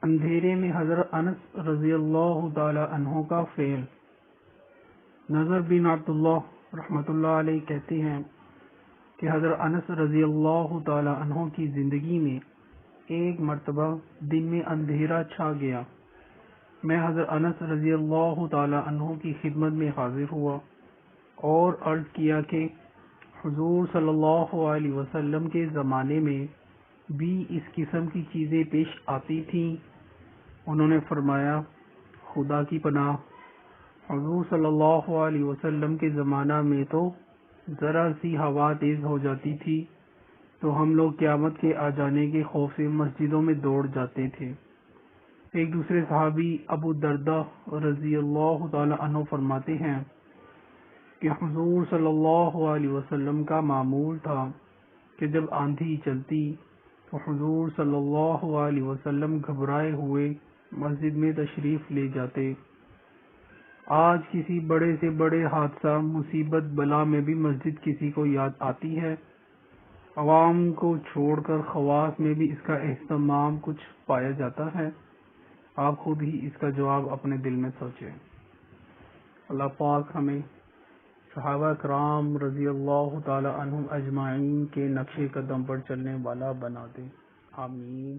اندھیرے میں حضرت انس رضی اللہ تعالی عنہ کا فعل۔ نظر بن عبداللہ رحمۃ اللہ علیہ کہتے ہیں کہ حضرت انس رضی اللہ تعالی عنہ کی زندگی میں ایک مرتبہ دن میں اندھیرا چھا گیا۔ میں حضرت انس رضی اللہ تعالی عنہ کی خدمت میں حاضر ہوا اور عرض کیا کہ حضور صلی اللہ علیہ وسلم کے زمانے میں بھی اس قسم کی چیزیں پیش آتی تھیں۔ انہوں نے فرمایا خدا کی پناہ، حضور صلی اللہ علیہ وسلم کے زمانہ میں تو ذرا سی ہوا تیز ہو جاتی تھی تو ہم لوگ قیامت کے آ جانے کے خوف سے مسجدوں میں دوڑ جاتے تھے۔ ایک دوسرے صحابی ابو درداء رضی اللہ تعالی عنہ فرماتے ہیں کہ حضور صلی اللہ علیہ وسلم کا معمول تھا کہ جب آندھی چلتی تو حضور صلی اللہ علیہ وسلم گھبرائے ہوئے مسجد میں تشریف لے جاتے۔ آج کسی بڑے سے بڑے حادثہ، مصیبت، بلا میں بھی مسجد کسی کو یاد آتی ہے؟ عوام کو چھوڑ کر خواص میں بھی اس کا اہتمام کچھ پایا جاتا ہے؟ آپ خود ہی اس کا جواب اپنے دل میں سوچیں۔ اللہ پاک ہمیں صحابہ کرام رضی اللہ تعالی عنہم اجمعین کے نقش قدم پر چلنے والا بنا دے، آمین۔